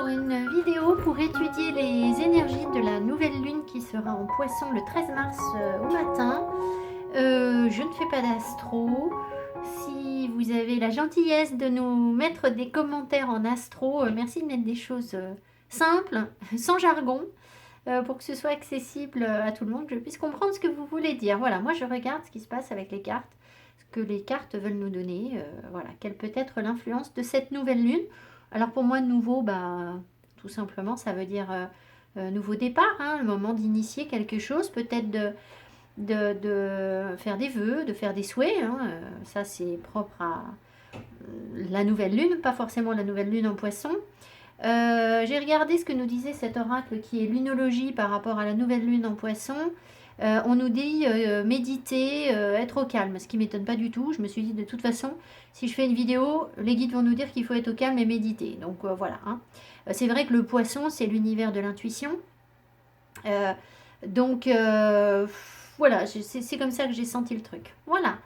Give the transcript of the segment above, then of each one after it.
pour une vidéo pour étudier les énergies de la nouvelle lune qui sera en Poisson le 13 mars au matin. Je ne fais pas d'astro. Si vous avez la gentillesse de nous mettre des commentaires en astro, merci de mettre des choses simples, sans jargon, pour que ce soit accessible à tout le monde, que je puisse comprendre ce que vous voulez dire. Voilà, moi je regarde ce qui se passe avec les cartes, ce que les cartes veulent nous donner, voilà, quelle peut être l'influence de cette nouvelle lune. Alors pour moi, nouveau, tout simplement, ça veut dire nouveau départ, hein, le moment d'initier quelque chose, peut-être de faire des vœux, de faire des souhaits. Hein, ça, c'est propre à la nouvelle lune, pas forcément la nouvelle lune en Poisson. J'ai regardé ce que nous disait cet oracle qui est lunologie par rapport à la nouvelle lune en Poisson. On nous dit méditer, être au calme, ce qui ne m'étonne pas du tout. Je me suis dit de toute façon, si je fais une vidéo, les guides vont nous dire qu'il faut être au calme et méditer. Donc voilà. Hein. C'est vrai que le Poisson, c'est l'univers de l'intuition. Donc voilà, c'est comme ça que j'ai senti le truc. Voilà.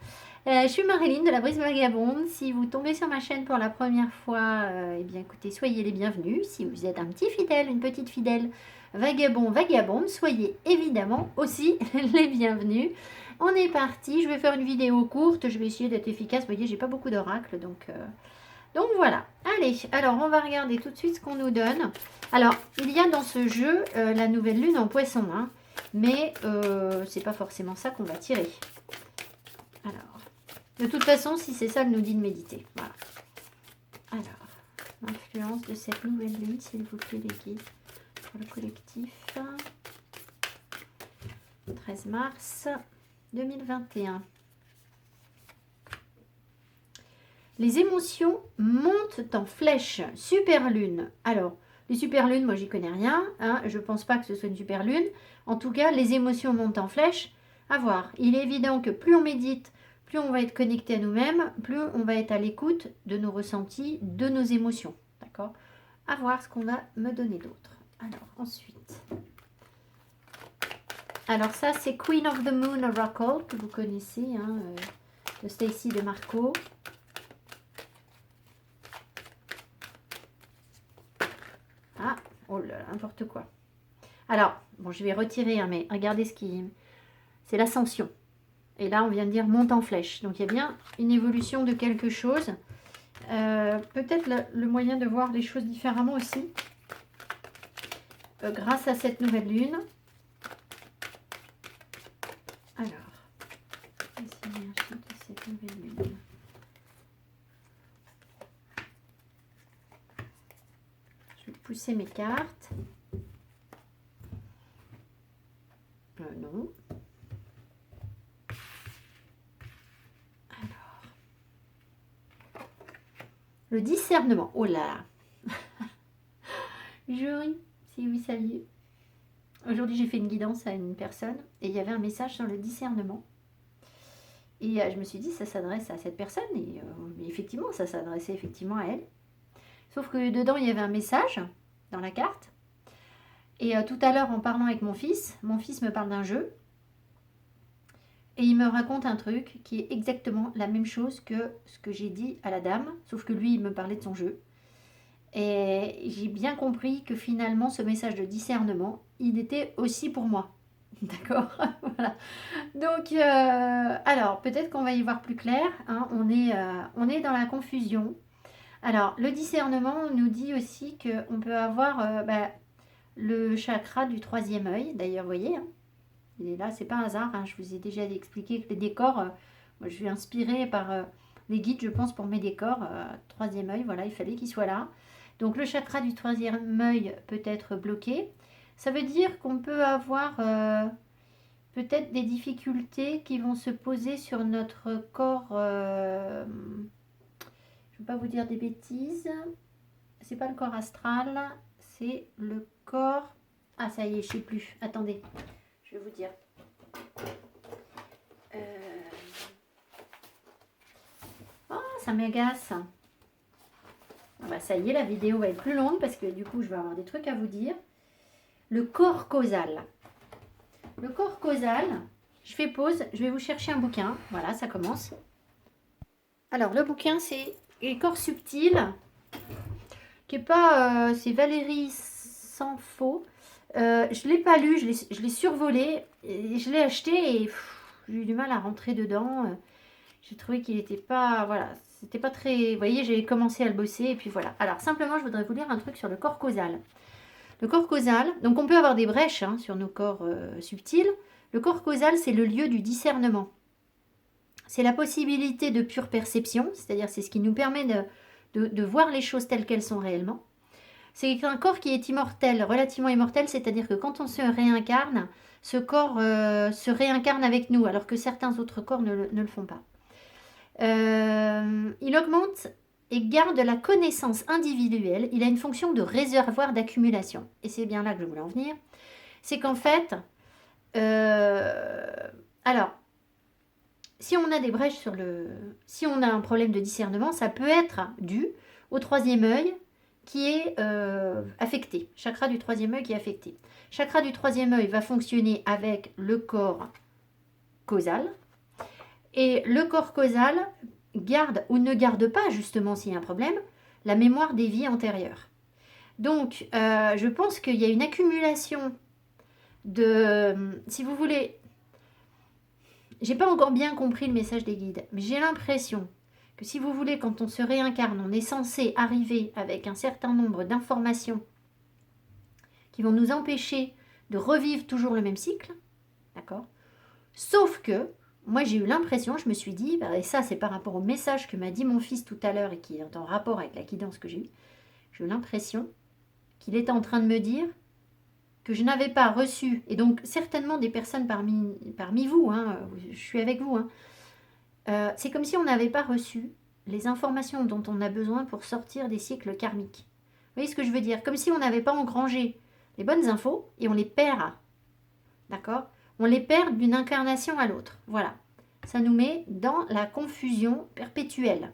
Je suis Marilyn de la Brise Vagabonde. Si vous tombez sur ma chaîne pour la première fois, eh bien écoutez, soyez les bienvenus. Si vous êtes un petit fidèle, une petite fidèle, vagabonde, soyez évidemment aussi les bienvenus. On est parti, je vais faire une vidéo courte, je vais essayer d'être efficace. Vous voyez, j'ai pas beaucoup d'oracles, donc voilà. Allez, alors on va regarder tout de suite ce qu'on nous donne. Alors, il y a dans ce jeu la nouvelle lune en Poisson, hein, mais c'est pas forcément ça qu'on va tirer. Alors, de toute façon, si c'est ça que nous dit de méditer. Voilà. Alors, l'influence de cette nouvelle lune, s'il vous plaît, les guides, pour le collectif. 13 mars 2021. Les émotions montent en flèche. Super lune. Alors, les super lunes, moi, j'y connais rien. Hein, je pense pas que ce soit une super lune. En tout cas, les émotions montent en flèche. À voir. Il est évident que plus on médite, plus on va être connecté à nous-mêmes, plus on va être à l'écoute de nos ressentis, de nos émotions. D'accord? À voir ce qu'on va me donner d'autre. Alors, ensuite. Alors ça, c'est Queen of the Moon Oracle, que vous connaissez, hein, de Stacy DeMarco. Ah, oh là là, n'importe quoi. Alors, bon, je vais retirer, hein, mais regardez ce qui... C'est l'ascension. Et là, on vient de dire monte en flèche. Donc, il y a bien une évolution de quelque chose. Peut-être le moyen de voir les choses différemment aussi. Grâce à cette nouvelle lune. Alors, les énergies de cette nouvelle lune. Je vais pousser mes cartes. Non. Le discernement. Oh là là. Je ris, si vous saviez. Aujourd'hui, j'ai fait une guidance à une personne et il y avait un message sur le discernement. Et je me suis dit, ça s'adresse à cette personne. Et effectivement, ça s'adressait effectivement à elle. Sauf que dedans, il y avait un message dans la carte. Et tout à l'heure, en parlant avec mon fils me parle d'un jeu. Et il me raconte un truc qui est exactement la même chose que ce que j'ai dit à la dame. Sauf que lui, il me parlait de son jeu. Et j'ai bien compris que finalement, ce message de discernement, il était aussi pour moi. D'accord. Voilà. Donc, alors, peut-être qu'on va y voir plus clair. Hein. On est dans la confusion. Alors, le discernement nous dit aussi qu'on peut avoir le chakra du troisième œil. D'ailleurs, vous voyez, hein, il est là, c'est pas un hasard. Hein. Je vous ai déjà expliqué que les décors, moi, je suis inspirée par les guides, je pense, pour mes décors. Troisième œil, voilà, il fallait qu'il soit là. Donc, le chakra du troisième œil peut être bloqué. Ça veut dire qu'on peut avoir peut-être des difficultés qui vont se poser sur notre corps. Je ne vais pas vous dire des bêtises. C'est pas le corps astral, c'est le corps... Ah, ça y est, je sais plus. Attendez, je vais vous dire. Oh, ça m'agace. Ah bah, ça y est, la vidéo va être plus longue parce que du coup, je vais avoir des trucs à vous dire. Le corps causal. Le corps causal, je fais pause, je vais vous chercher un bouquin. Voilà, ça commence. Alors, le bouquin, c'est Les corps subtils qui est pas... c'est Valérie Sans Faux. Je ne l'ai pas lu, je l'ai survolé, et je l'ai acheté et j'ai eu du mal à rentrer dedans. J'ai trouvé qu'il n'était pas... Voilà, c'était pas très... Vous voyez, j'ai commencé à le bosser et puis voilà. Alors, simplement, je voudrais vous lire un truc sur le corps causal. Le corps causal, donc on peut avoir des brèches hein, sur nos corps subtils. Le corps causal, c'est le lieu du discernement. C'est la possibilité de pure perception, c'est-à-dire c'est ce qui nous permet de voir les choses telles qu'elles sont réellement. C'est un corps qui est immortel, relativement immortel, c'est-à-dire que quand on se réincarne, ce corps se réincarne avec nous, alors que certains autres corps ne le font pas. Il augmente et garde la connaissance individuelle. Il a une fonction de réservoir d'accumulation. Et c'est bien là que je voulais en venir. C'est qu'en fait, alors, si on a des brèches sur le... Si on a un problème de discernement, ça peut être dû au troisième œil qui est affecté. Chakra du troisième œil qui est affecté. Chakra du troisième œil va fonctionner avec le corps causal. Et le corps causal garde ou ne garde pas, justement, s'il y a un problème, la mémoire des vies antérieures. Donc, je pense qu'il y a une accumulation de... Si vous voulez... J'ai pas encore bien compris le message des guides, mais j'ai l'impression que si vous voulez, quand on se réincarne, on est censé arriver avec un certain nombre d'informations qui vont nous empêcher de revivre toujours le même cycle, d'accord? Sauf que, moi j'ai eu l'impression, je me suis dit, et ça c'est par rapport au message que m'a dit mon fils tout à l'heure et qui est en rapport avec la guidance que j'ai eu l'impression qu'il était en train de me dire que je n'avais pas reçu, et donc certainement des personnes parmi vous, hein, je suis avec vous, hein, c'est comme si on n'avait pas reçu les informations dont on a besoin pour sortir des cycles karmiques. Vous voyez ce que je veux dire? Comme si on n'avait pas engrangé les bonnes infos et on les perd. D'accord? On les perd d'une incarnation à l'autre. Voilà. Ça nous met dans la confusion perpétuelle.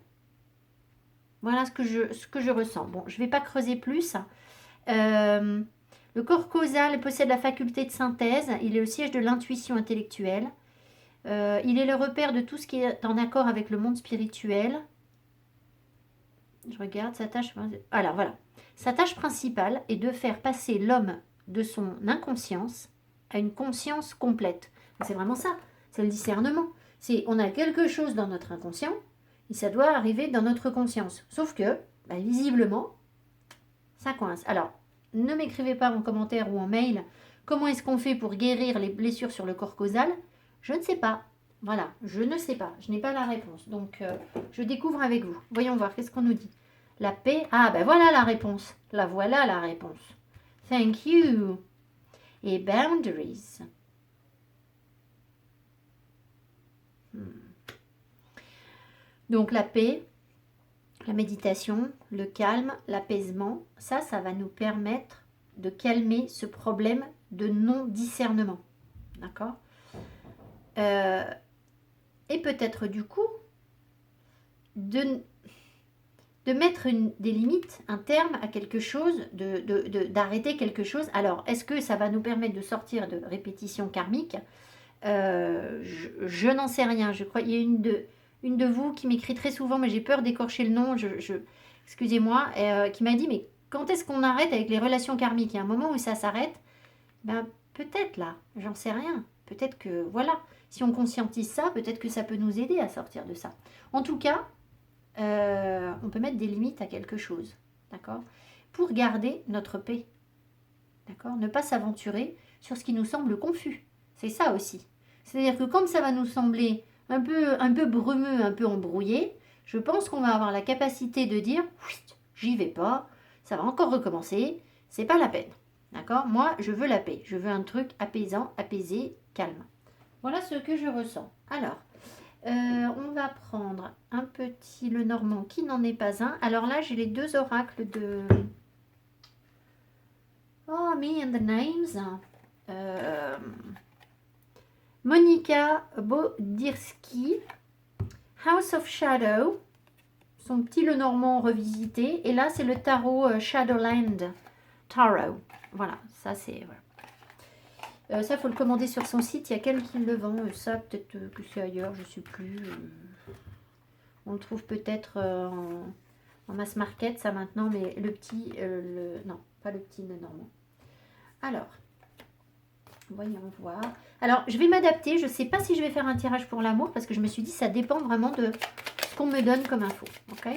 Voilà ce que je ressens. Bon, je ne vais pas creuser plus. Le corps causal possède la faculté de synthèse. Il est le siège de l'intuition intellectuelle. Il est le repère de tout ce qui est en accord avec le monde spirituel. Je regarde sa tâche. Alors voilà. Sa tâche principale est de faire passer l'homme de son inconscience à une conscience complète. C'est vraiment ça. C'est le discernement. On a quelque chose dans notre inconscient et ça doit arriver dans notre conscience. Sauf que, visiblement, ça coince. Alors, ne m'écrivez pas en commentaire ou en mail comment est-ce qu'on fait pour guérir les blessures sur le corps causal. Je ne sais pas. Voilà, je ne sais pas. Je n'ai pas la réponse. Donc, je découvre avec vous. Voyons voir, qu'est-ce qu'on nous dit? La paix. Ah, voilà la réponse. Voilà la réponse. Thank you. Et boundaries. Donc, la paix, la méditation, le calme, l'apaisement, ça va nous permettre de calmer ce problème de non-discernement. D'accord? Et peut-être du coup de mettre des limites, un terme à quelque chose, d'arrêter quelque chose. Alors, est-ce que ça va nous permettre de sortir de répétitions karmiques? Je n'en sais rien. Je crois qu'il y a une de vous qui m'écrit très souvent, mais j'ai peur d'écorcher le nom, excusez-moi, qui m'a dit, mais quand est-ce qu'on arrête avec les relations karmiques? Il y a un moment où ça s'arrête. Peut-être là, j'en sais rien. Peut-être que, voilà, si on conscientise ça, peut-être que ça peut nous aider à sortir de ça. En tout cas, on peut mettre des limites à quelque chose, d'accord? Pour garder notre paix, d'accord? Ne pas s'aventurer sur ce qui nous semble confus. C'est ça aussi. C'est-à-dire que comme ça va nous sembler un peu brumeux, un peu embrouillé, je pense qu'on va avoir la capacité de dire « j'y vais pas, ça va encore recommencer, c'est pas la peine ». D'accord? Moi, je veux la paix. Je veux un truc apaisant, apaisé, calme. Voilà ce que je ressens. Alors, on va prendre un petit le normand qui n'en est pas un. Alors là, j'ai les deux oracles de... Oh, me and the names. Monica Bodirski, House of Shadow, son petit le normand revisité. Et là, c'est le tarot Shadowland Tarot. Voilà, ça c'est... Voilà. Ça, il faut le commander sur son site. Il y a quelqu'un qui le vend. Ça, peut-être que c'est ailleurs, je ne sais plus. On le trouve peut-être en mass market, ça maintenant, mais le petit, non, pas le petit nœud normand. Alors, voyons voir. Alors, je vais m'adapter. Je ne sais pas si je vais faire un tirage pour l'amour parce que je me suis dit ça dépend vraiment de ce qu'on me donne comme info. Ok.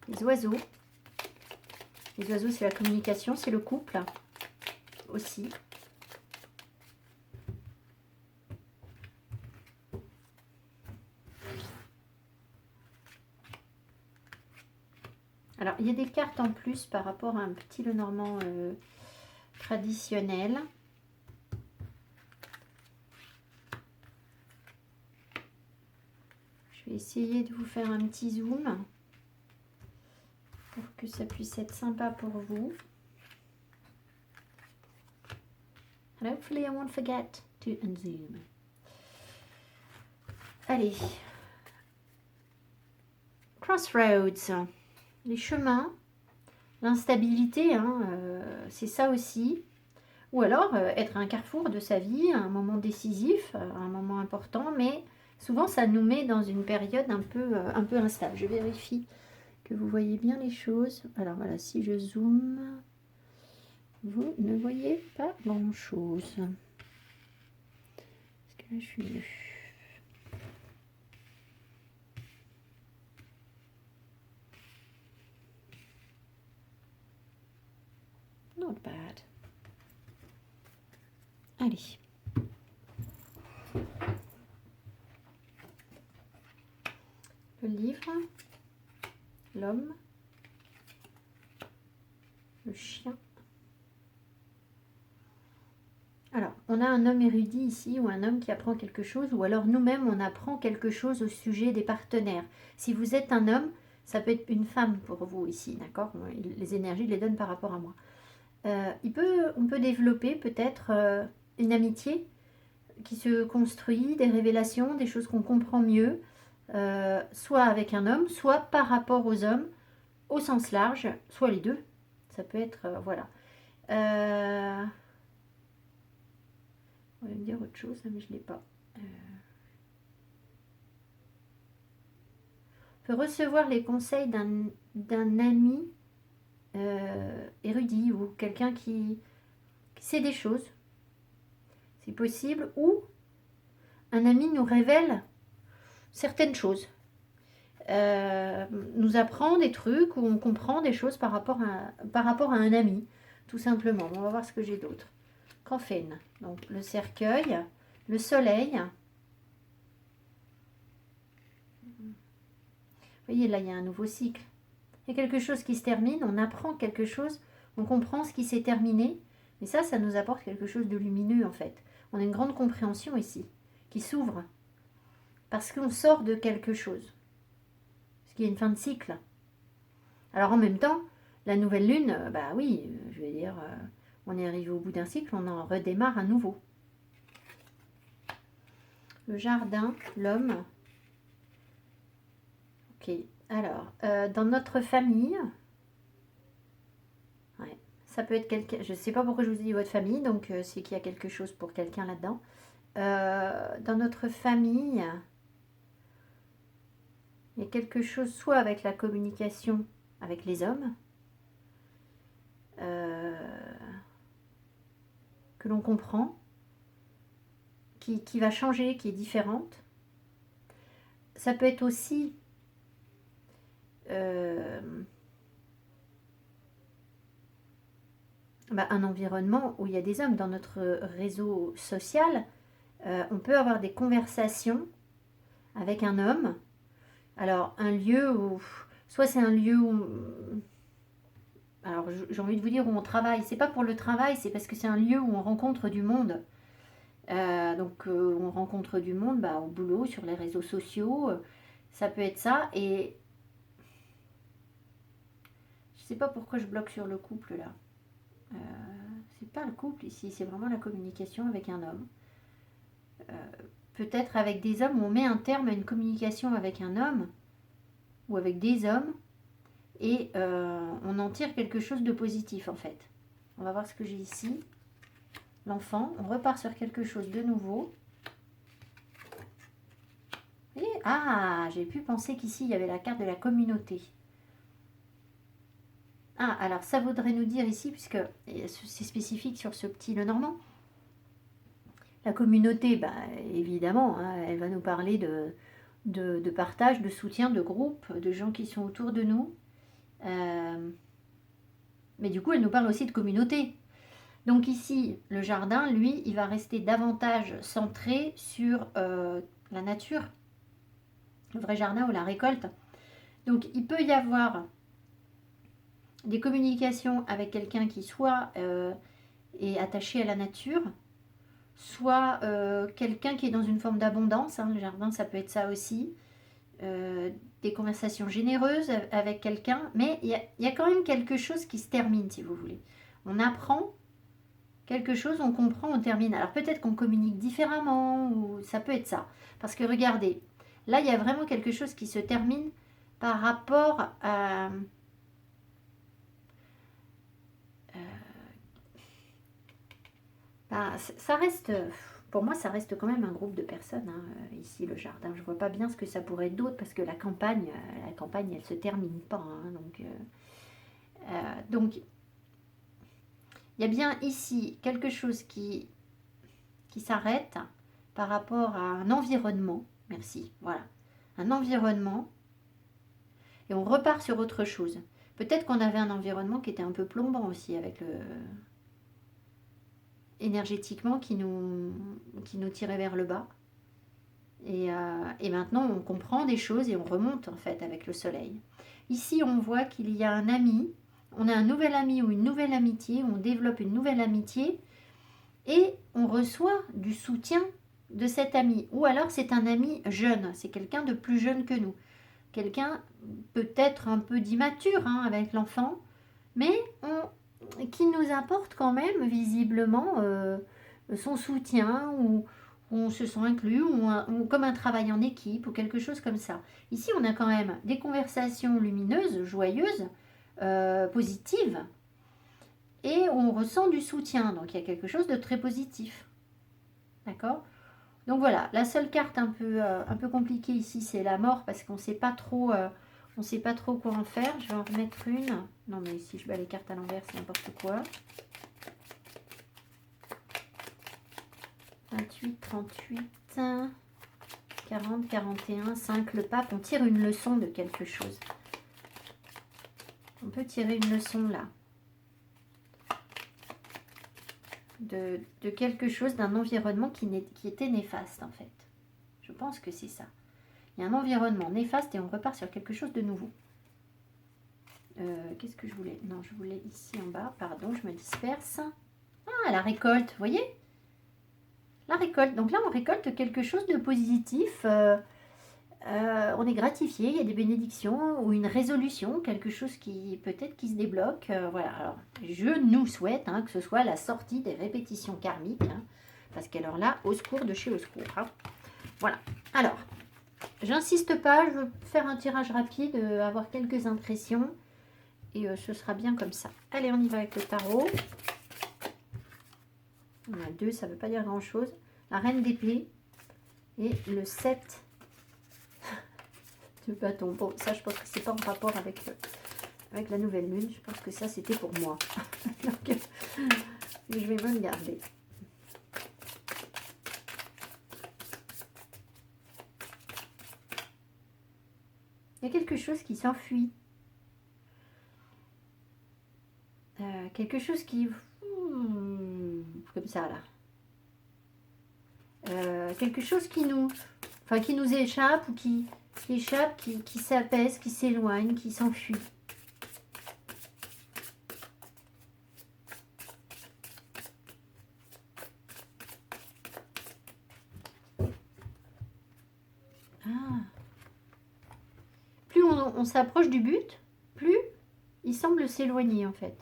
Les oiseaux. Les oiseaux, c'est la communication, c'est le couple aussi. Alors, il y a des cartes en plus par rapport à un petit Lenormand traditionnel. Je vais essayer de vous faire un petit zoom pour que ça puisse être sympa pour vous. And hopefully I won't forget to unzoom. Allez. Crossroads. Les chemins, l'instabilité, hein, c'est ça aussi. Ou alors être à un carrefour de sa vie, un moment décisif, un moment important, mais souvent ça nous met dans une période un peu instable. Je vérifie que vous voyez bien les choses. Alors voilà, si je zoome, vous ne voyez pas grand chose. Parce que là je suis mieux. Not bad. Allez. Le livre, l'homme, le chien. Alors, on a un homme érudit ici, ou un homme qui apprend quelque chose, ou alors nous-mêmes, on apprend quelque chose au sujet des partenaires. Si vous êtes un homme, ça peut être une femme pour vous ici, d'accord? Les énergies, je les donne par rapport à moi. On peut développer peut-être une amitié qui se construit, des révélations, des choses qu'on comprend mieux, soit avec un homme, soit par rapport aux hommes, au sens large, soit les deux. Ça peut être, voilà. On va me dire autre chose, mais je ne l'ai pas. On peut recevoir les conseils d'un ami érudit ou quelqu'un qui sait des choses. C'est possible. Ou un ami nous révèle certaines choses. Nous apprend des trucs ou on comprend des choses par rapport à un ami, tout simplement. On va voir ce que j'ai d'autre. Canfen, donc le cercueil, le soleil. Vous voyez, là, il y a un nouveau cycle. Il y a quelque chose qui se termine, on apprend quelque chose, on comprend ce qui s'est terminé. Mais ça nous apporte quelque chose de lumineux, en fait. On a une grande compréhension ici, qui s'ouvre. Parce qu'on sort de quelque chose. Parce qu'il y a une fin de cycle. Alors en même temps, la nouvelle lune, bah oui, je vais dire, on est arrivé au bout d'un cycle, on en redémarre un nouveau. Le jardin, l'homme. Ok, alors, dans notre famille, ouais, ça peut être quelqu'un, je ne sais pas pourquoi je vous dis votre famille, donc c'est qu'il y a quelque chose pour quelqu'un là-dedans. Dans notre famille, il y a quelque chose soit avec la communication avec les hommes, que l'on comprend, qui va changer, qui est différente. Ça peut être aussi un environnement où il y a des hommes. Dans notre réseau social, on peut avoir des conversations avec un homme. Alors, un lieu où... Soit c'est un lieu où... Alors, j'ai envie de vous dire où on travaille. C'est pas pour le travail, c'est parce que c'est un lieu où on rencontre du monde. On rencontre du monde au boulot, sur les réseaux sociaux. Ça peut être ça. Et je sais pas pourquoi je bloque sur le couple là. C'est pas le couple ici, c'est vraiment la communication avec un homme. Peut-être avec des hommes où on met un terme à une communication avec un homme ou avec des hommes et on en tire quelque chose de positif en fait. On va voir ce que j'ai ici. L'enfant, on repart sur quelque chose de nouveau. Et, j'ai pu penser qu'ici il y avait la carte de la communauté. Alors ça voudrait nous dire ici, puisque c'est spécifique sur ce petit Lenormand, la communauté, évidemment, hein, elle va nous parler de partage, de soutien, de groupe, de gens qui sont autour de nous. Mais du coup, elle nous parle aussi de communauté. Donc ici, le jardin, lui, il va rester davantage centré sur la nature, le vrai jardin ou la récolte. Donc il peut y avoir des communications avec quelqu'un qui soit est attaché à la nature, soit quelqu'un qui est dans une forme d'abondance, hein, le jardin ça peut être ça aussi, des conversations généreuses avec quelqu'un, mais il y a quand même quelque chose qui se termine si vous voulez. On apprend quelque chose, on comprend, on termine. Alors peut-être qu'on communique différemment, ou ça peut être ça. Parce que regardez, là il y a vraiment quelque chose qui se termine par rapport à... ça reste, pour moi, ça reste quand même un groupe de personnes, hein, ici, le jardin. Je vois pas bien ce que ça pourrait être d'autre, parce que la campagne, elle se termine pas. Hein, donc, il y a bien ici quelque chose qui s'arrête par rapport à un environnement. Merci, voilà. Un environnement. Et on repart sur autre chose. Peut-être qu'on avait un environnement qui était un peu plombant aussi, avec le... énergétiquement, qui nous tirait vers le bas. Et maintenant, on comprend des choses et on remonte en fait avec le soleil. Ici, on voit qu'il y a un ami, on a un nouvel ami ou une nouvelle amitié, on développe une nouvelle amitié et on reçoit du soutien de cet ami. Ou alors, c'est un ami jeune, c'est quelqu'un de plus jeune que nous. Quelqu'un peut-être un peu d'immature hein, avec l'enfant, mais qui nous apporte quand même visiblement son soutien ou on se sent inclus ou comme un travail en équipe ou quelque chose comme ça. Ici, on a quand même des conversations lumineuses, joyeuses, positives et on ressent du soutien. Donc, il y a quelque chose de très positif. D'accord ? Donc voilà, la seule carte un peu compliquée ici, c'est la mort parce qu'on ne sait pas trop... on ne sait pas trop quoi en faire. Je vais en remettre une. Non, mais si je bats les cartes à l'envers, c'est n'importe quoi. 28, 38, 40, 41, 5, le pape. On tire une leçon de quelque chose. On peut tirer une leçon là. De quelque chose, d'un environnement qui était néfaste en fait. Je pense que c'est ça. Il y a un environnement néfaste et on repart sur quelque chose de nouveau. Qu'est-ce que je voulais? Non, je voulais ici en bas. Pardon, je me disperse. Ah, la récolte, vous voyez? La récolte. Donc là, on récolte quelque chose de positif. On est gratifié. Il y a des bénédictions ou une résolution, quelque chose qui peut-être qui se débloque. Voilà. Alors, je nous souhaite hein, que ce soit la sortie des répétitions karmiques. Hein, parce qu'alors là, au secours de chez au secours. Hein. Voilà. Alors, j'insiste pas. Je veux faire un tirage rapide, avoir quelques impressions. Et ce sera bien comme ça. Allez, on y va avec le tarot. On a 2, ça ne veut pas dire grand-chose. La reine d'épée et le 7 de bâton. Bon, ça, je pense que c'est pas en rapport avec la nouvelle lune. Je pense que ça, c'était pour moi. Donc, je vais me le garder. Il y a quelque chose qui s'enfuit. Quelque chose qui... comme ça, là. Quelque chose qui nous échappe ou qui échappe, qui s'apaise, qui s'éloigne, qui s'enfuit. Plus on s'approche du but, plus il semble s'éloigner en fait.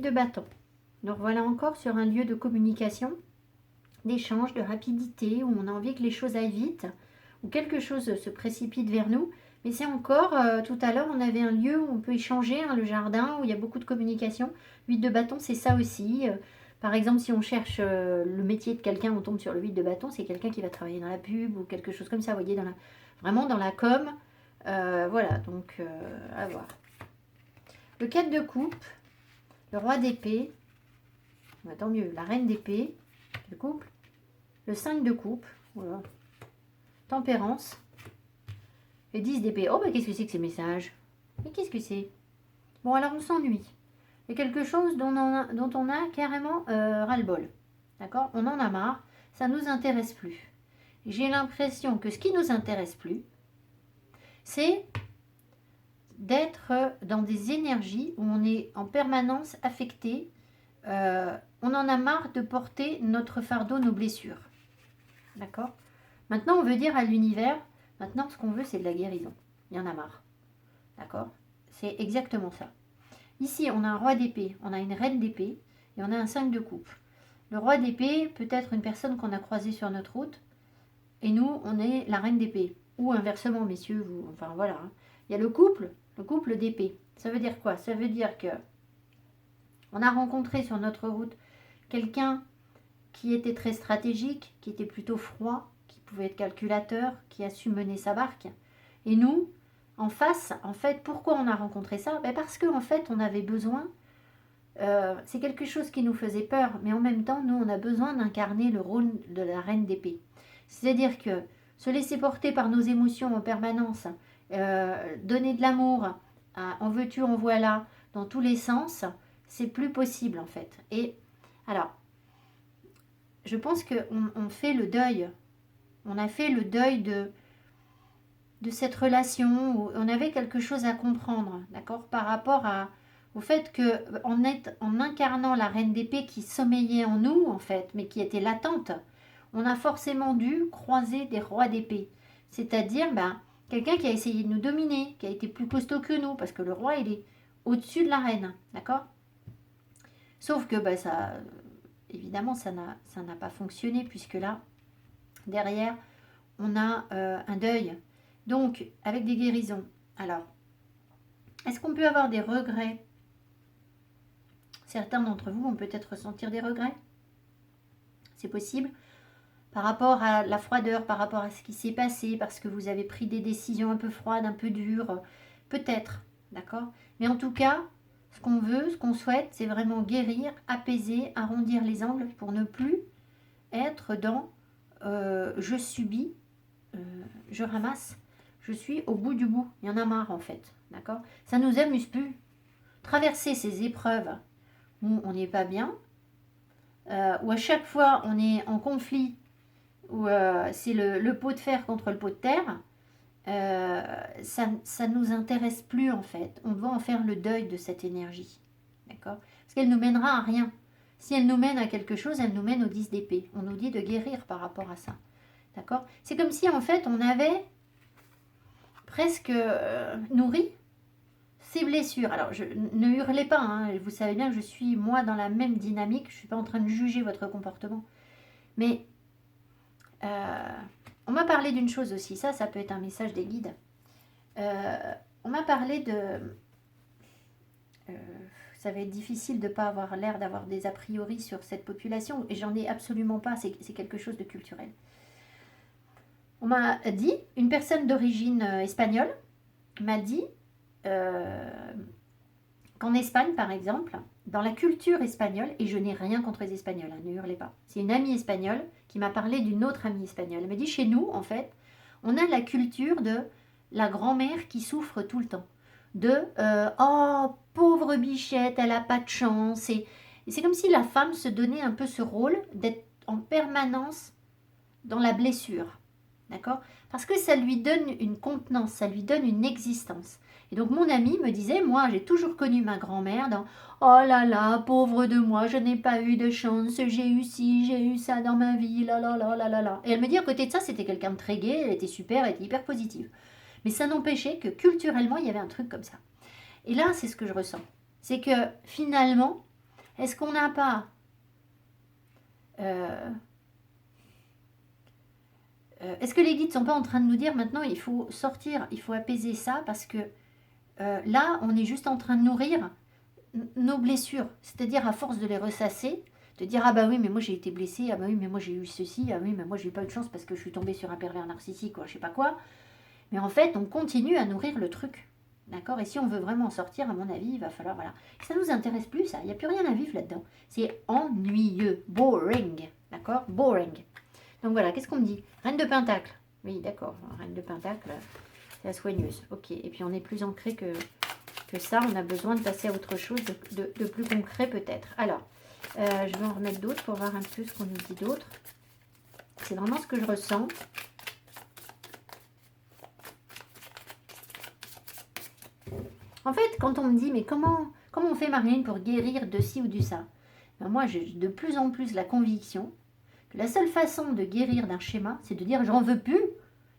de bâton. Donc voilà encore sur un lieu de communication, d'échange, de rapidité, où on a envie que les choses aillent vite, où quelque chose se précipite vers nous. Mais c'est encore, tout à l'heure, on avait un lieu où on peut échanger, hein, le jardin, où il y a beaucoup de communication. 8 de bâton, c'est ça aussi. Par exemple, si on cherche le métier de quelqu'un, on tombe sur le 8 de bâton, c'est quelqu'un qui va travailler dans la pub ou quelque chose comme ça, vous voyez, vraiment dans la com. Voilà, donc à voir. Le 4 de coupe, le roi d'épée, tant mieux, la reine d'épée, le couple, le 5 de coupe, voilà. Tempérance, le 10 d'épée. Oh, mais qu'est-ce que c'est que ces messages? Mais qu'est-ce que c'est? Bon, alors on s'ennuie. Il y a quelque chose dont on a carrément ras-le-bol. D'accord? On en a marre, ça ne nous intéresse plus. J'ai l'impression que ce qui nous intéresse plus, c'est d'être dans des énergies où on est en permanence affecté. On en a marre de porter notre fardeau, nos blessures. D'accord? Maintenant, on veut dire à l'univers, maintenant, ce qu'on veut, c'est de la guérison. Il y en a marre. D'accord? C'est exactement ça. Ici, on a un roi d'épée, on a une reine d'épée et on a un 5 de coupe. Le roi d'épée peut être une personne qu'on a croisée sur notre route et nous, on est la reine d'épée. Ou inversement, messieurs, vous, enfin voilà. Hein. Il y a le couple d'épée. Ça veut dire quoi? Ça veut dire que on a rencontré sur notre route quelqu'un qui était très stratégique, qui était plutôt froid, qui pouvait être calculateur, qui a su mener sa barque. Et nous, en face, en fait, pourquoi on a rencontré ça? Parce qu'en fait, on avait besoin, c'est quelque chose qui nous faisait peur, mais en même temps, nous, on a besoin d'incarner le rôle de la reine d'épée. C'est-à-dire que se laisser porter par nos émotions en permanence, donner de l'amour, en veux-tu, en voilà, dans tous les sens, c'est plus possible en fait. Et alors, je pense qu'on fait le deuil. On a fait le deuil de cette relation où on avait quelque chose à comprendre, d'accord, par rapport au fait que en incarnant la reine d'épée qui sommeillait en nous, en fait, mais qui était latente, on a forcément dû croiser des rois d'épée. C'est-à-dire, quelqu'un qui a essayé de nous dominer, qui a été plus costaud que nous, parce que le roi, il est au-dessus de la reine, d'accord? Sauf que, ça, évidemment, ça n'a pas fonctionné, puisque là, derrière, on a un deuil. Donc, avec des guérisons. Alors, est-ce qu'on peut avoir des regrets? Certains d'entre vous vont peut-être ressentir des regrets. C'est possible. Par rapport à la froideur, par rapport à ce qui s'est passé, parce que vous avez pris des décisions un peu froides, un peu dures. Peut-être, d'accord? Mais en tout cas, ce qu'on veut, ce qu'on souhaite, c'est vraiment guérir, apaiser, arrondir les angles pour ne plus être dans je subis, je ramasse. Je suis au bout du bout. Il y en a marre en fait. D'accord? Ça ne nous amuse plus. Traverser ces épreuves où on n'est pas bien, où à chaque fois on est en conflit, où c'est le pot de fer contre le pot de terre, ça ne nous intéresse plus en fait. On doit en faire le deuil de cette énergie. D'accord? Parce qu'elle ne nous mènera à rien. Si elle nous mène à quelque chose, elle nous mène au 10 d'épée. On nous dit de guérir par rapport à ça. D'accord? C'est comme si en fait on avait presque nourri ces blessures. Alors, ne hurlez pas, hein, vous savez bien que je suis, moi, dans la même dynamique, je ne suis pas en train de juger votre comportement. Mais, on m'a parlé d'une chose aussi, ça peut être un message des guides. On m'a parlé de... ça va être difficile de ne pas avoir l'air d'avoir des a priori sur cette population, et j'en ai absolument pas, c'est quelque chose de culturel. On m'a dit, une personne d'origine espagnole m'a dit qu'en Espagne, par exemple, dans la culture espagnole, et je n'ai rien contre les Espagnols, hein, ne hurlez pas, c'est une amie espagnole qui m'a parlé d'une autre amie espagnole. Elle m'a dit, chez nous, en fait, on a la culture de la grand-mère qui souffre tout le temps. De oh, pauvre bichette, elle n'a pas de chance. Et c'est comme si la femme se donnait un peu ce rôle d'être en permanence dans la blessure. D'accord? Parce que ça lui donne une contenance, ça lui donne une existence. Et donc mon amie me disait, moi j'ai toujours connu ma grand-mère dans « Oh là là, pauvre de moi, je n'ai pas eu de chance, j'ai eu ci, j'ai eu ça dans ma vie, là là là là là là. » Et elle me dit à côté de ça, c'était quelqu'un de très gai, elle était super, elle était hyper positive. Mais ça n'empêchait que culturellement, il y avait un truc comme ça. Et là, c'est ce que je ressens. C'est que finalement, Est-ce qu'on n'a pas est-ce que les guides ne sont pas en train de nous dire maintenant il faut sortir, il faut apaiser ça parce que là, on est juste en train de nourrir nos blessures. C'est-à-dire à force de les ressasser, de dire ah bah oui mais moi j'ai été blessée, ah bah oui mais moi j'ai eu ceci, ah oui mais moi j'ai eu pas eu de chance parce que je suis tombée sur un pervers narcissique ou je sais pas quoi. Mais en fait, on continue à nourrir le truc. D'accord. Et si on veut vraiment en sortir, à mon avis, il va falloir, voilà. Ça nous intéresse plus, ça. Il n'y a plus rien à vivre là-dedans. C'est ennuyeux. Boring. D'accord. Boring. Donc voilà, qu'est-ce qu'on me dit? Reine de Pentacle. Oui, d'accord. Reine de Pentacle, c'est la soigneuse. Ok. Et puis on est plus ancré que ça. On a besoin de passer à autre chose de plus concret peut-être. Alors, je vais en remettre d'autres pour voir un peu ce qu'on nous dit d'autre. C'est vraiment ce que je ressens. En fait, quand on me dit, mais comment on fait, Marlène, pour guérir de ci ou de ça? Ben moi, j'ai de plus en plus la conviction que la seule façon de guérir d'un schéma, c'est de dire, j'en veux plus,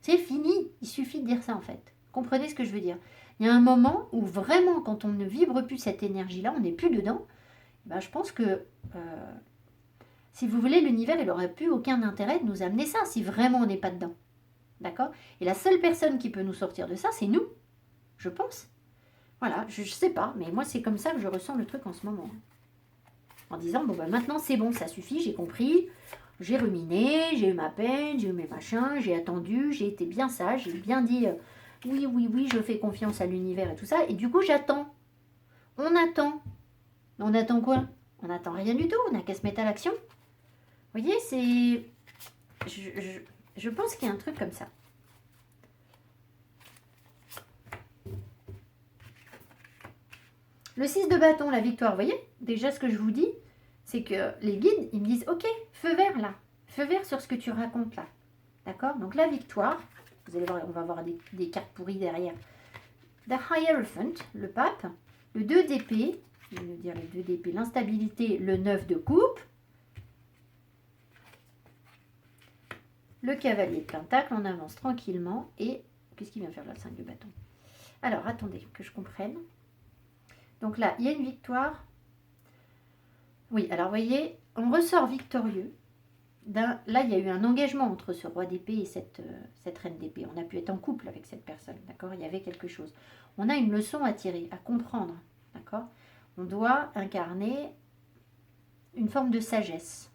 c'est fini. Il suffit de dire ça, en fait. Comprenez ce que je veux dire? Il y a un moment où vraiment, quand on ne vibre plus cette énergie-là, on n'est plus dedans, ben, je pense que, si vous voulez, l'univers, il n'aurait plus aucun intérêt de nous amener ça, si vraiment on n'est pas dedans. D'accord? Et la seule personne qui peut nous sortir de ça, c'est nous, je pense. Voilà, je ne sais pas, mais moi c'est comme ça que je ressens le truc en ce moment. En disant, bon ben maintenant c'est bon, ça suffit, j'ai compris, j'ai ruminé, j'ai eu ma peine, j'ai eu mes machins, j'ai attendu, j'ai été bien sage, j'ai bien dit, oui, oui, oui, je fais confiance à l'univers et tout ça, et du coup j'attends. On attend. On attend quoi? On attend rien du tout, on n'a qu'à se mettre à l'action. Vous voyez, c'est... Je pense qu'il y a un truc comme ça. Le 6 de bâton, la victoire, vous voyez? Déjà, ce que je vous dis, c'est que les guides, ils me disent, ok, feu vert là, feu vert sur ce que tu racontes là. D'accord? Donc la victoire, vous allez voir, on va avoir des cartes pourries derrière. The Hierophant, le pape, le 2 d'épée, je vais dire le 2 d'épée, l'instabilité, le 9 de coupe, le cavalier de pentacle, on avance tranquillement, et qu'est-ce qu'il vient faire là, le 5 de bâton? Alors, attendez, que je comprenne. Donc là, il y a une victoire. Oui, alors vous voyez, on ressort victorieux. Là, il y a eu un engagement entre ce roi d'épée et cette reine d'épée. On a pu être en couple avec cette personne, d'accord? Il y avait quelque chose. On a une leçon à tirer, à comprendre, d'accord? On doit incarner une forme de sagesse.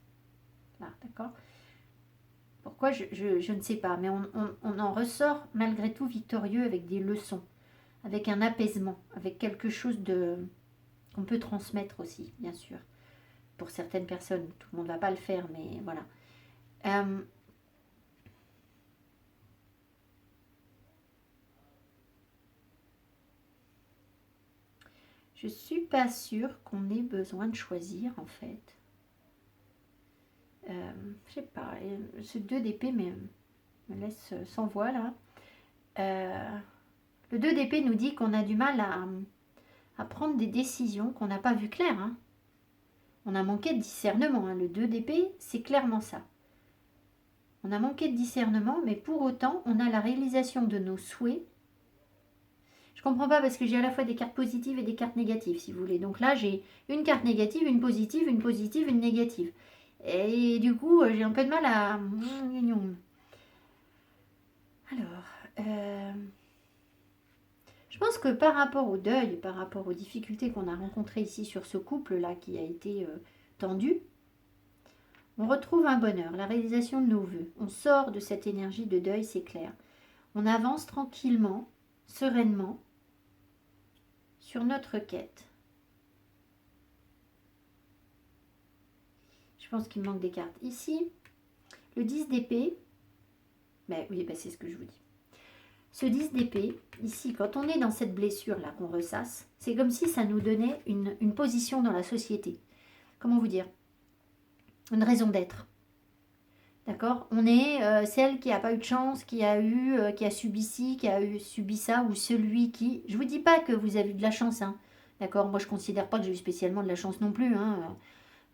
Là, d'accord? Pourquoi je ne sais pas, mais on en ressort malgré tout victorieux avec des leçons, avec un apaisement, avec quelque chose qu'on peut transmettre aussi, bien sûr. Pour certaines personnes, tout le monde ne va pas le faire, mais voilà. Je suis pas sûre qu'on ait besoin de choisir, en fait. Je sais pas, ce 2 d'épée me laisse sans voix, là. Le 2 d'épée nous dit qu'on a du mal à prendre des décisions, qu'on n'a pas vu clair, hein. On a manqué de discernement, hein. Le 2 d'épée, c'est clairement ça. On a manqué de discernement, mais pour autant, on a la réalisation de nos souhaits. Je comprends pas parce que j'ai à la fois des cartes positives et des cartes négatives, si vous voulez. Donc là, j'ai une carte négative, une positive, une négative. Et du coup, j'ai un peu de mal à... Alors, je pense que par rapport au deuil, par rapport aux difficultés qu'on a rencontrées ici sur ce couple-là qui a été tendu, on retrouve un bonheur, la réalisation de nos vœux. On sort de cette énergie de deuil, c'est clair. On avance tranquillement, sereinement, sur notre quête. Je pense qu'il me manque des cartes ici. Le 10 d'épée, oui, c'est ce que je vous dis. Ce 10 d'épée, ici, quand on est dans cette blessure-là qu'on ressasse, c'est comme si ça nous donnait une position dans la société. Comment vous dire? Une raison d'être. D'accord? On est celle qui n'a pas eu de chance, qui a subi ci, qui a subi ça, ou celui qui... Je ne vous dis pas que vous avez eu de la chance, hein. D'accord? Moi, je ne considère pas que j'ai eu spécialement de la chance non plus, hein.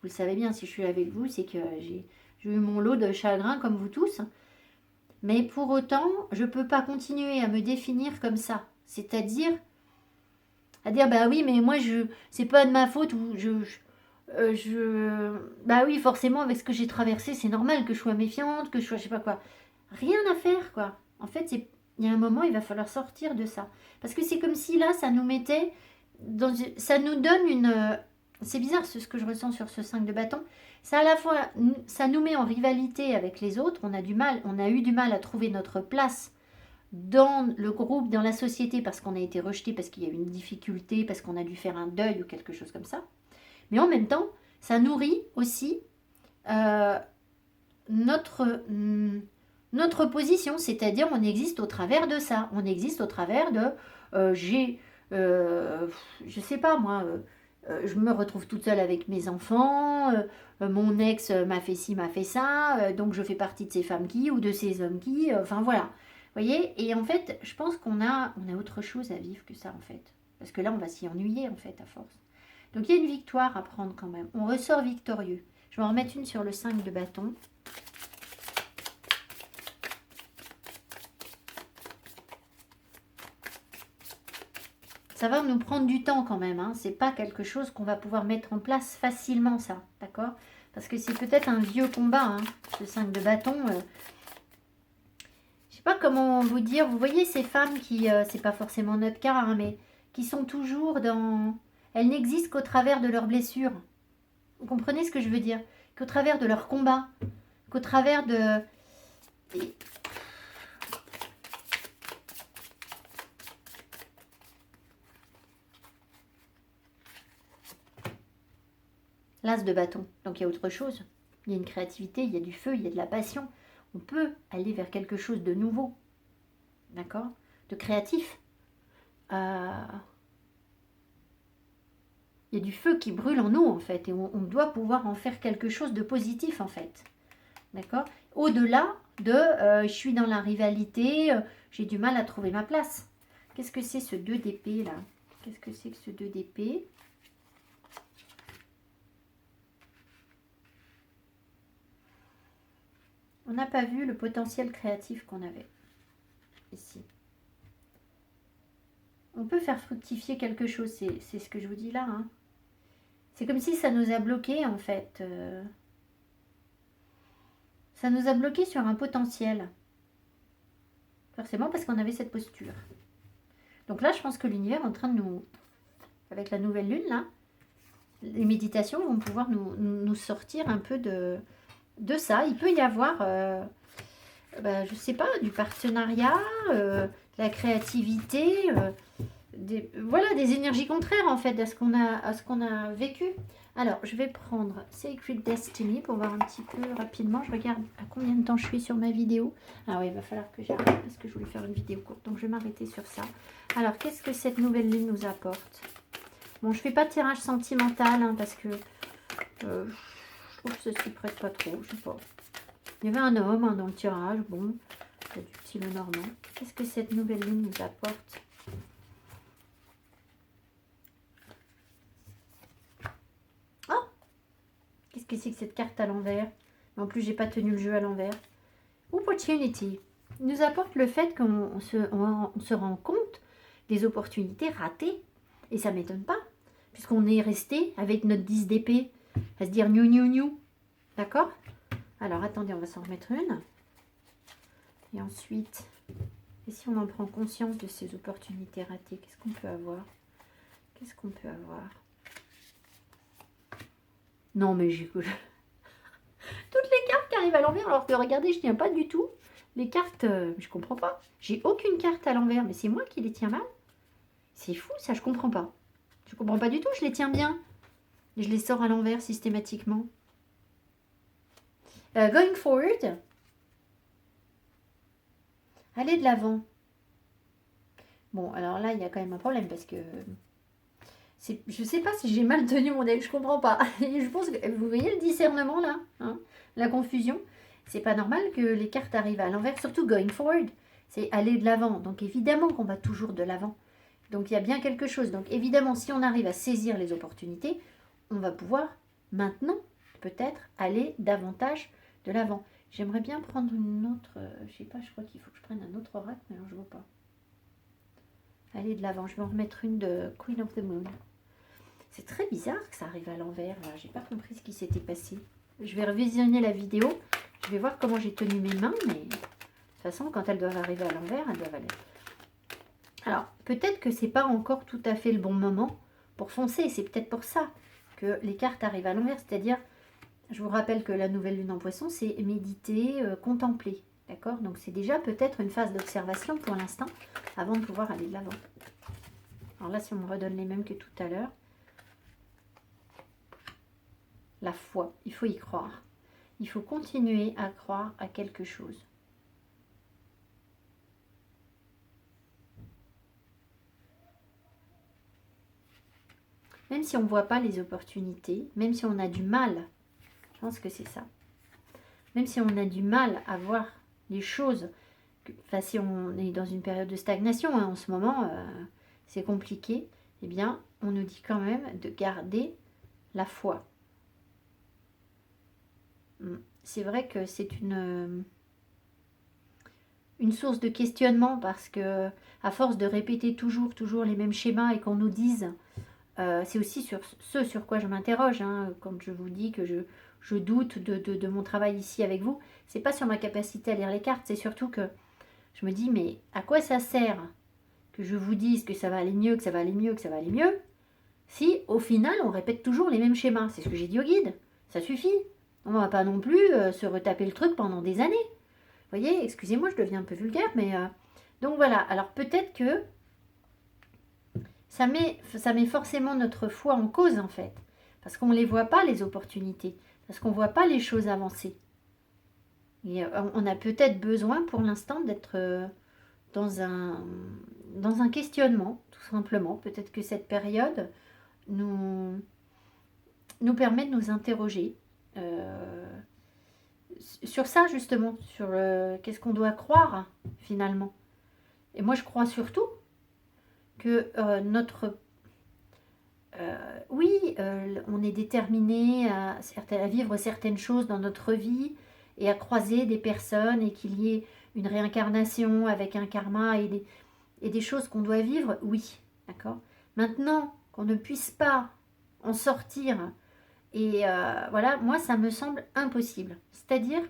Vous le savez bien, si je suis avec vous, c'est que j'ai eu mon lot de chagrin comme vous tous. Mais pour autant, je ne peux pas continuer à me définir comme ça. C'est-à-dire, bah oui, mais moi, c'est pas de ma faute, ou Bah oui, forcément, avec ce que j'ai traversé, c'est normal que je sois méfiante, que je sois je sais pas quoi. Rien à faire, quoi. En fait, il y a un moment, il va falloir sortir de ça. Parce que c'est comme si là, ça nous mettait ça nous donne c'est bizarre ce que je ressens sur ce 5 de bâton. Ça à la fois, ça nous met en rivalité avec les autres. On a eu du mal à trouver notre place dans le groupe, dans la société, parce qu'on a été rejeté, parce qu'il y a eu une difficulté, parce qu'on a dû faire un deuil ou quelque chose comme ça. Mais en même temps, ça nourrit aussi euh, notre position, c'est-à-dire on existe au travers de ça. On existe au travers de je sais pas moi, je me retrouve toute seule avec mes enfants, mon ex m'a fait ci, m'a fait ça, donc je fais partie de ces femmes qui, ou de ces hommes qui, enfin voilà. Vous voyez. Et en fait, je pense on a autre chose à vivre que ça en fait. Parce que là, on va s'y ennuyer en fait à force. Donc il y a une victoire à prendre quand même. On ressort victorieux. Je vais en remettre une sur le 5 de bâton. Ça va nous prendre du temps quand même. Hein. C'est pas quelque chose qu'on va pouvoir mettre en place facilement, ça. D'accord? Parce que c'est peut-être un vieux combat, hein, ce 5 de bâton. Je sais pas comment vous dire. Vous voyez ces femmes qui, c'est pas forcément notre cas, hein, mais qui sont toujours dans... Elles n'existent qu'au travers de leurs blessures. Vous comprenez ce que je veux dire? Qu'au travers de leurs combats. Qu'au travers de... L'as de bâton. Donc il y a autre chose. Il y a une créativité, il y a du feu, il y a de la passion. On peut aller vers quelque chose de nouveau. D'accord? De créatif. Il y a du feu qui brûle en nous en fait. Et on doit pouvoir en faire quelque chose de positif en fait. D'accord? Au-delà de je suis dans la rivalité, j'ai du mal à trouver ma place. Qu'est-ce que c'est ce 2 d'épée là? Qu'est-ce que c'est que ce 2 d'épée? On n'a pas vu le potentiel créatif qu'on avait ici. On peut faire fructifier quelque chose, c'est ce que je vous dis là. Hein. C'est comme si ça nous a bloqué en fait. Ça nous a bloqué sur un potentiel. Forcément parce qu'on avait cette posture. Donc là, je pense que l'univers est en train de nous... Avec la nouvelle lune là, les méditations vont pouvoir nous sortir un peu de ça. Il peut y avoir... je ne sais pas, du partenariat, de la créativité, des énergies contraires en fait à ce qu'on a vécu. Alors, je vais prendre Sacred Destiny pour voir un petit peu rapidement. Je regarde à combien de temps je suis sur ma vidéo. Ah oui, il va falloir que j'arrête parce que je voulais faire une vidéo courte. Donc, je vais m'arrêter sur ça. Alors, qu'est-ce que cette nouvelle lune nous apporte? Bon, je ne fais pas de tirage sentimental hein, parce que je trouve que ça ne s'y prête pas trop. Je sais pas. Il y avait un homme hein, dans le tirage. Bon, c'est du style normand. Qu'est-ce que cette nouvelle lune nous apporte? Oh! Qu'est-ce que c'est que cette carte à l'envers? En plus, j'ai pas tenu le jeu à l'envers. Opportunity nous apporte le fait qu'on se rend compte des opportunités ratées. Et ça ne m'étonne pas, puisqu'on est resté avec notre 10 d'épée à se dire new, new, new. D'accord? Alors, attendez, on va s'en remettre une. Et ensuite, et si on en prend conscience de ces opportunités ratées, qu'est-ce qu'on peut avoir? Qu'est-ce qu'on peut avoir? Non, mais j'ai... Toutes les cartes qui arrivent à l'envers, alors que regardez, je tiens pas du tout. Les cartes, je comprends pas. J'ai aucune carte à l'envers, mais c'est moi qui les tiens mal. C'est fou, ça, je comprends pas. Je comprends pas du tout, je les tiens bien. Je les sors à l'envers systématiquement. Going forward. Aller de l'avant. Bon, alors là, il y a quand même un problème parce que... Je sais pas si j'ai mal tenu mon deck, je comprends pas. Je pense que... Vous voyez le discernement là hein, la confusion. C'est pas normal que les cartes arrivent à l'envers, surtout going forward. C'est aller de l'avant. Donc évidemment qu'on va toujours de l'avant. Donc il y a bien quelque chose. Donc évidemment, si on arrive à saisir les opportunités, on va pouvoir maintenant peut-être aller davantage de l'avant. J'aimerais bien prendre une autre... je sais pas, je crois qu'il faut que je prenne un autre oracle, mais alors je vois pas. Aller de l'avant. Je vais en remettre une de Queen of the Moon. C'est très bizarre que ça arrive à l'envers. J'ai pas compris ce qui s'était passé. Je vais revisionner la vidéo. Je vais voir comment j'ai tenu mes mains. Mais de toute façon, quand elles doivent arriver à l'envers, elles doivent aller. Alors, peut-être que c'est pas encore tout à fait le bon moment pour foncer. C'est peut-être pour ça que les cartes arrivent à l'envers. C'est-à-dire, je vous rappelle que la nouvelle lune en poisson, c'est méditer, contempler. D'accord? Donc, c'est déjà peut-être une phase d'observation pour l'instant, avant de pouvoir aller de l'avant. Alors là, si on me redonne les mêmes que tout à l'heure. La foi, il faut y croire. Il faut continuer à croire à quelque chose. Même si on ne voit pas les opportunités, même si on a du mal, je pense que c'est ça. Même si on a du mal à voir les choses, enfin si on est dans une période de stagnation, hein, en ce moment, c'est compliqué, eh bien, on nous dit quand même de garder la foi. C'est vrai que c'est une source de questionnement parce que à force de répéter toujours les mêmes schémas et qu'on nous dise, c'est aussi sur ce sur quoi je m'interroge, hein, quand je vous dis que je doute de mon travail ici avec vous, c'est pas sur ma capacité à lire les cartes, c'est surtout que je me dis mais à quoi ça sert que je vous dise que ça va aller mieux, que ça va aller mieux, que ça va aller mieux, si au final on répète toujours les mêmes schémas. C'est ce que j'ai dit au guide, ça suffit. On va pas non plus se retaper le truc pendant des années. Vous voyez, excusez-moi, je deviens un peu vulgaire, mais... donc voilà, alors peut-être que ça met forcément notre foi en cause, en fait. Parce qu'on ne les voit pas, les opportunités. Parce qu'on ne voit pas les choses avancer. Et on a peut-être besoin, pour l'instant, d'être dans un questionnement, tout simplement. Peut-être que cette période nous permet de nous interroger sur ça, justement, sur qu'est-ce qu'on doit croire, finalement. Et moi, je crois surtout que on est déterminé à vivre certaines choses dans notre vie et à croiser des personnes et qu'il y ait une réincarnation avec un karma et des choses qu'on doit vivre, oui, d'accord. Maintenant, qu'on ne puisse pas en sortir et voilà, moi, ça me semble impossible. C'est-à-dire,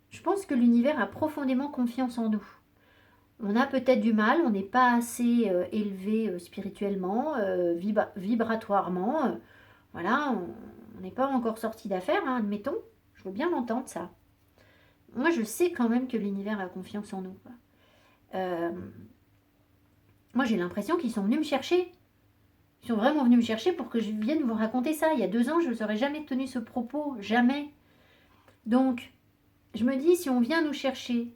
je pense que l'univers a profondément confiance en nous. On a peut-être du mal, on n'est pas assez élevé spirituellement, vibratoirement. Voilà, on n'est pas encore sorti d'affaire, hein, admettons. Je veux bien l'entendre, ça. Moi, je sais quand même que l'univers a confiance en nous. Moi, j'ai l'impression qu'ils sont venus me chercher. Ils sont vraiment venus me chercher pour que je vienne vous raconter ça. Il y a 2 ans, je ne aurais jamais tenu ce propos. Jamais. Donc, je me dis, si on vient nous chercher,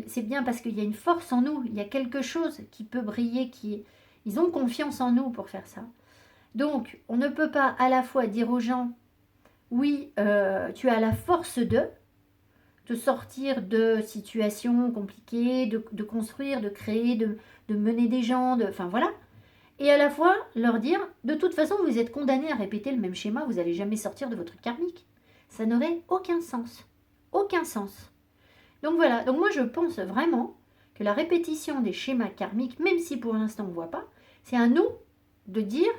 c'est bien parce qu'il y a une force en nous, il y a quelque chose qui peut briller, ils ont confiance en nous pour faire ça. Donc, on ne peut pas à la fois dire aux gens, oui, tu as la force de te sortir de situations compliquées, de construire, de créer, de mener des gens, enfin voilà. Et à la fois leur dire, de toute façon, vous êtes condamnés à répéter le même schéma, vous n'allez jamais sortir de votre karmique. Ça n'aurait aucun sens. Aucun sens. Donc voilà, donc moi je pense vraiment que la répétition des schémas karmiques, même si pour l'instant on ne voit pas, c'est à nous de dire,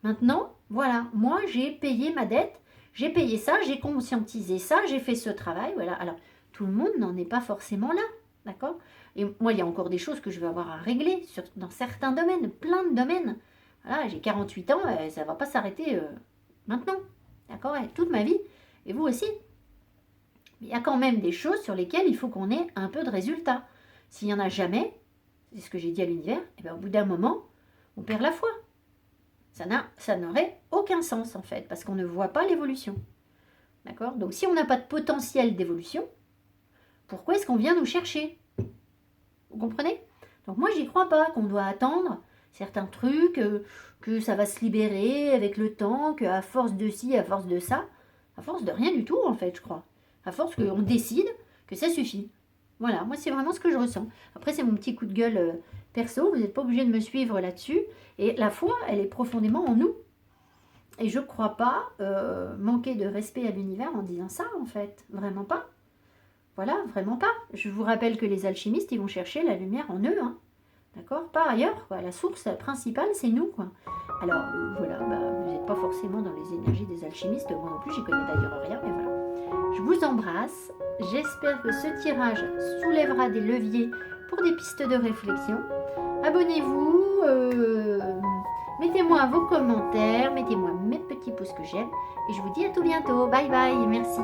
maintenant, voilà, moi j'ai payé ma dette, j'ai payé ça, j'ai conscientisé ça, j'ai fait ce travail, voilà. Alors, tout le monde n'en est pas forcément là, d'accord? Et moi, il y a encore des choses que je vais avoir à régler dans certains domaines, plein de domaines. Voilà, j'ai 48 ans, ça ne va pas s'arrêter maintenant, d'accord? Toute ma vie, et vous aussi. Il y a quand même des choses sur lesquelles il faut qu'on ait un peu de résultat. S'il n'y en a jamais, c'est ce que j'ai dit à l'univers, et bien au bout d'un moment, on perd la foi. Ça n'aurait aucun sens en fait, parce qu'on ne voit pas l'évolution. D'accord? Donc si on n'a pas de potentiel d'évolution, pourquoi est-ce qu'on vient nous chercher? Vous comprenez? Donc moi, j'y crois pas, qu'on doit attendre certains trucs, que ça va se libérer avec le temps, qu'à force de ci, à force de ça, à force de rien du tout en fait, je crois. À force qu'on décide que ça suffit. Voilà, moi c'est vraiment ce que je ressens. Après c'est mon petit coup de gueule perso, vous n'êtes pas obligé de me suivre là-dessus. Et la foi, elle est profondément en nous. Et je ne crois pas manquer de respect à l'univers en disant ça en fait. Vraiment pas. Voilà, vraiment pas. Je vous rappelle que les alchimistes, ils vont chercher la lumière en eux. Hein. D'accord? Par ailleurs, quoi, la source principale, c'est nous, quoi. Alors, voilà, vous n'êtes pas forcément dans les énergies des alchimistes, moi non plus, j'y connais d'ailleurs rien, mais voilà. Je vous embrasse. J'espère que ce tirage soulèvera des leviers pour des pistes de réflexion. Abonnez-vous, mettez-moi vos commentaires, mettez-moi mes petits pouces que j'aime. Et je vous dis à tout bientôt. Bye bye, merci.